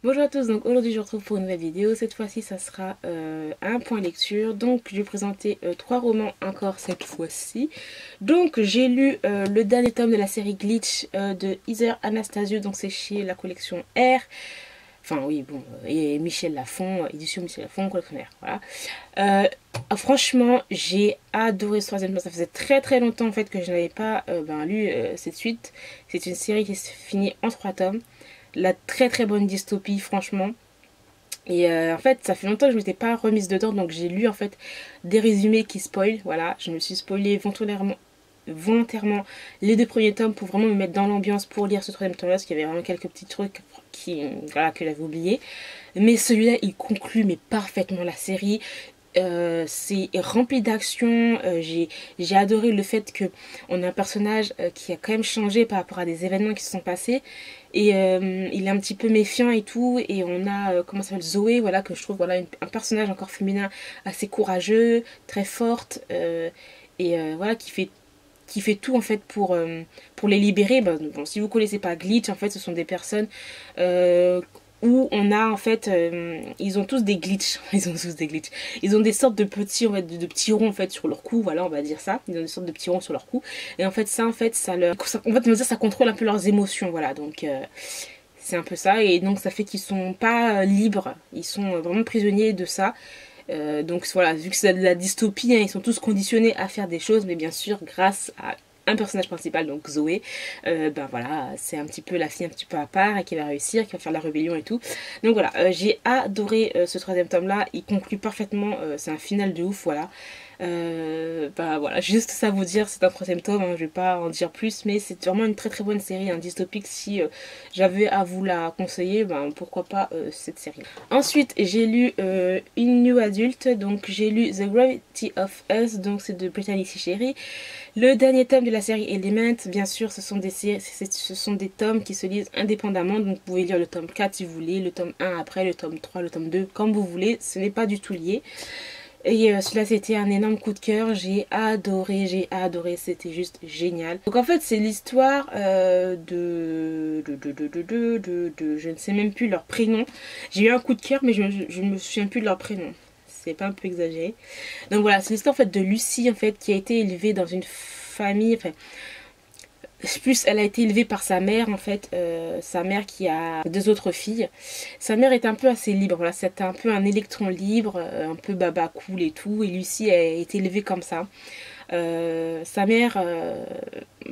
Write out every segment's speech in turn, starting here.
Bonjour à tous, donc aujourd'hui je vous retrouve pour une nouvelle vidéo. Cette fois-ci ça sera un point lecture. Donc je vais présenter trois romans encore cette fois-ci. Donc j'ai lu le dernier tome de la série Glitch de Heather Anastasiou, donc c'est chez la collection R. Enfin oui bon, et Michel Lafon, édition Michel Lafon, collection R, voilà. Franchement j'ai adoré ce troisième tome, ça faisait très très longtemps en fait que je n'avais pas lu cette suite. C'est une série qui se finit en trois tomes. La très très bonne dystopie franchement. Et en fait ça fait longtemps que je m'étais pas remise dedans, donc j'ai lu en fait des résumés qui spoilent. Voilà, je me suis spoilé volontairement les deux premiers tomes pour vraiment me mettre dans l'ambiance pour lire ce troisième tome là, parce qu'il y avait vraiment quelques petits trucs voilà, que j'avais oublié. Mais celui-là il conclut mais parfaitement la série. C'est rempli d'action. J'ai adoré le fait que on a un personnage qui a quand même changé par rapport à des événements qui se sont passés, et il est un petit peu méfiant et tout, et on a comment ça s'appelle, Zoé, voilà, que je trouve voilà un personnage encore féminin assez courageux, très forte, voilà, qui fait tout en fait pour les libérer. Bon, si vous connaissez pas Glitch, en fait ce sont des personnes où on a en fait ils ont tous des glitches. Ils ont des sortes de petits, en fait, de petits ronds en fait sur leur cou, voilà, on va dire ça. Ils ont des sortes de petits ronds sur leur cou, et en fait ça leur, en fait on va dire, ça contrôle un peu leurs émotions, voilà. Donc c'est un peu ça, et donc ça fait qu'ils sont pas libres, ils sont vraiment prisonniers de ça. Donc voilà, vu que c'est de la dystopie, hein, ils sont tous conditionnés à faire des choses, mais bien sûr grâce à un personnage principal, donc Zoé, voilà, c'est un petit peu la fille un petit peu à part et qui va réussir, qui va faire la rébellion et tout. Donc voilà, j'ai adoré ce troisième tome là, il conclut parfaitement, c'est un final de ouf, voilà. Voilà, juste ça vous dire, c'est un troisième tome, hein, je vais pas en dire plus, mais c'est vraiment une très très bonne série, un dystopique. Si j'avais à vous la conseiller, pourquoi pas cette série. Ensuite j'ai lu une new adulte, donc j'ai lu The Gravity of Us, donc c'est de Brittany C. Sherry. Le dernier tome de la série Element, bien sûr ce sont des tomes qui se lisent indépendamment, donc vous pouvez lire le tome 4 si vous voulez, le tome 1 après, le tome 3, le tome 2, comme vous voulez, ce n'est pas du tout lié. Et cela c'était un énorme coup de cœur, j'ai adoré, c'était juste génial. Donc en fait c'est l'histoire je ne sais même plus leur prénom. J'ai eu un coup de cœur mais je ne me souviens plus de leur prénom. C'est pas un peu exagéré. Donc voilà, c'est l'histoire en fait de Lucie en fait qui a été élevée dans une famille, enfin plus elle a été élevée par sa mère en fait, sa mère qui a deux autres filles. Sa mère est un peu assez libre, voilà, c'était un peu un électron libre, un peu baba cool et tout, et Lucie a été élevée comme ça. Sa mère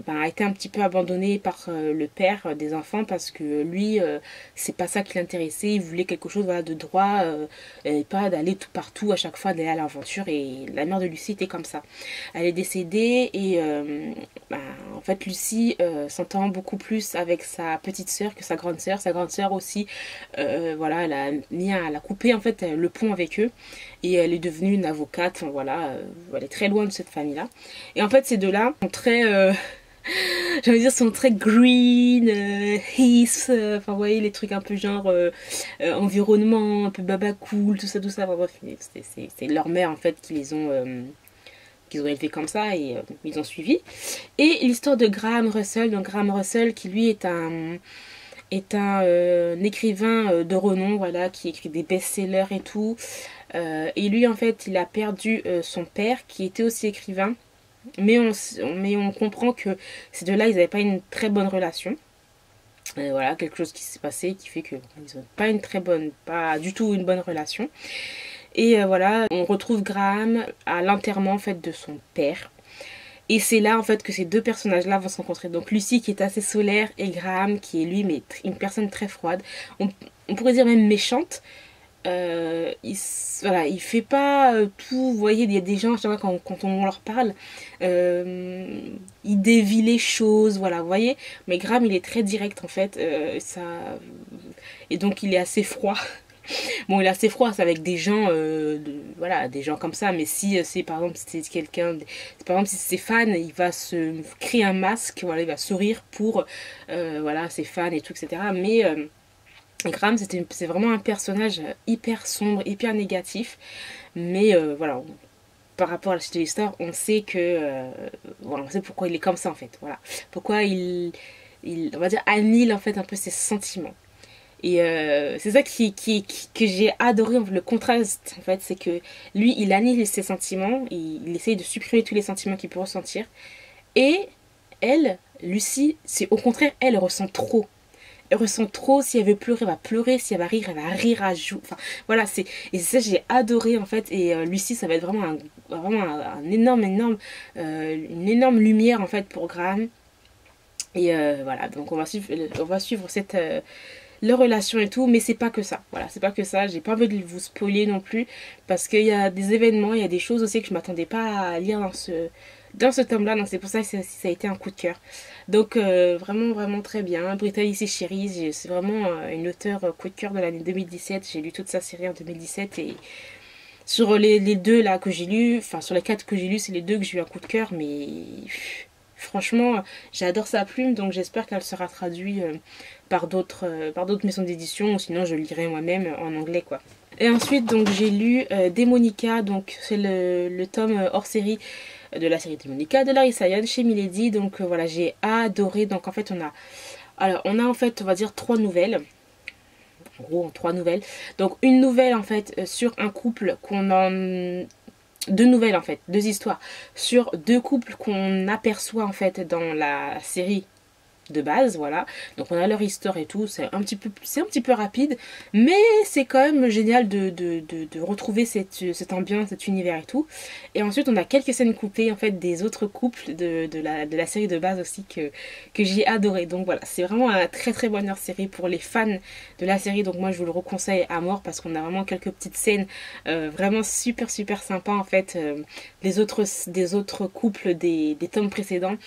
a été un petit peu abandonnée par le père des enfants, parce que lui c'est pas ça qui l'intéressait, il voulait quelque chose, voilà, de droit, et pas d'aller tout partout à chaque fois, d'aller à l'aventure, et la mère de Lucie était comme ça. Elle est décédée, et en fait Lucie s'entend beaucoup plus avec sa petite sœur que sa grande sœur. Sa grande sœur aussi, voilà, elle a coupé en fait le pont avec eux, et elle est devenue une avocate. Enfin, voilà, elle est très loin de cette famille là. Et en fait ces deux là sont très j'allais dire, sont très green, heath, enfin vous voyez les trucs un peu genre environnement, un peu baba cool, tout ça, enfin, bref, c'est leur mère en fait qu'ils ont élevés comme ça, et ils ont suivi. Et l'histoire de Graham Russell, donc Graham Russell qui lui est un écrivain de renom, voilà, qui écrit des best-sellers et tout. Et lui en fait il a perdu son père qui était aussi écrivain, mais on comprend que ces deux-là ils n'avaient pas une très bonne relation. Voilà, quelque chose qui s'est passé qui fait qu'ils n'ont pas du tout une bonne relation. Et voilà, on retrouve Graham à l'enterrement en fait de son père. Et c'est là en fait que ces deux personnages-là vont se rencontrer. Donc Lucie qui est assez solaire, et Graham qui est lui mais une personne très froide. On pourrait dire même méchante. Voilà, il fait pas tout. Vous voyez, il y a des gens, quand on leur parle, il dévie les choses, voilà, vous voyez. Mais Graham, il est très direct en fait. Et donc il est assez froid. Bon, il est assez froid, c'est avec des gens, voilà, des gens comme ça. Mais si c'est par exemple, si c'est quelqu'un, par exemple si c'est ses fans, il va se créer un masque, voilà, il va sourire pour, voilà, ses fans et tout, etc. Mais Graham, c'est vraiment un personnage hyper sombre, hyper négatif. Mais voilà, par rapport à la suite de l'histoire, on sait que voilà, on sait pourquoi il est comme ça en fait. Voilà, pourquoi on va dire, annule en fait un peu ses sentiments. Et c'est ça que j'ai adoré, le contraste en fait, c'est que lui il annule ses sentiments, il essaye de supprimer tous les sentiments qu'il peut ressentir. Et elle, Lucie, c'est au contraire, elle ressent trop. Elle ressent trop, si elle veut pleurer, elle va pleurer, si elle va rire à joue. Enfin, voilà, et c'est ça que j'ai adoré en fait. Et Lucie, ça va être vraiment un énorme, une énorme lumière en fait pour Graham. Et voilà, donc on va suivre leur relation et tout, mais c'est pas que ça. Voilà, c'est pas que ça. J'ai pas envie de vous spoiler non plus, parce qu'il y a des événements, il y a des choses aussi que je m'attendais pas à lire dans ce tome-là, donc c'est pour ça que ça a été un coup de cœur. Donc vraiment très bien. Brittany c'est chérie, c'est vraiment une auteure coup de cœur de l'année 2017. J'ai lu toute sa série en 2017 et sur les deux là que j'ai lu, enfin sur les quatre que j'ai lu, c'est les deux que j'ai eu un coup de cœur, mais franchement j'adore sa plume, donc j'espère qu'elle sera traduite par d'autres maisons d'édition, ou sinon je lirai moi-même en anglais quoi. Et ensuite donc j'ai lu Démonica, donc c'est le tome hors série de la série Démonica de Larissa Yan chez Milady. Donc voilà, j'ai adoré. Donc en fait on a en fait on va dire trois nouvelles. En gros, trois nouvelles. Donc une nouvelle en fait sur un couple qu'on en deux nouvelles en fait, deux histoires sur deux couples qu'on aperçoit en fait dans la série de base, voilà. Donc on a leur histoire et tout, c'est un petit peu rapide, mais c'est quand même génial de retrouver cette ambiance, cet univers et tout. Et ensuite on a quelques scènes coupées en fait des autres couples de la série de base aussi que j'ai adoré. Donc voilà, c'est vraiment un très bonne série pour les fans de la série. Donc moi je vous le reconseille à mort, parce qu'on a vraiment quelques petites scènes vraiment super sympas en fait, des autres couples des tomes précédents.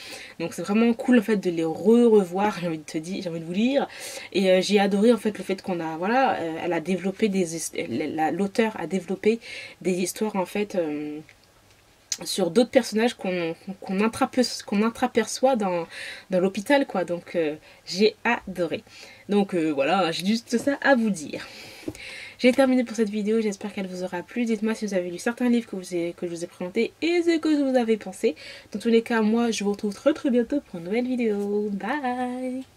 Donc c'est vraiment cool en fait de les revoir, j'ai envie de vous lire. Et j'ai adoré en fait le fait qu'on a, voilà, elle a développé l'auteur a développé des histoires en fait sur d'autres personnages qu'on intraperçoit dans l'hôpital quoi. Donc j'ai adoré. Donc voilà, j'ai juste ça à vous dire. J'ai terminé pour cette vidéo, j'espère qu'elle vous aura plu. Dites-moi si vous avez lu certains livres que je vous ai présentés et ce que vous avez pensé. Dans tous les cas, moi je vous retrouve très bientôt pour une nouvelle vidéo. Bye!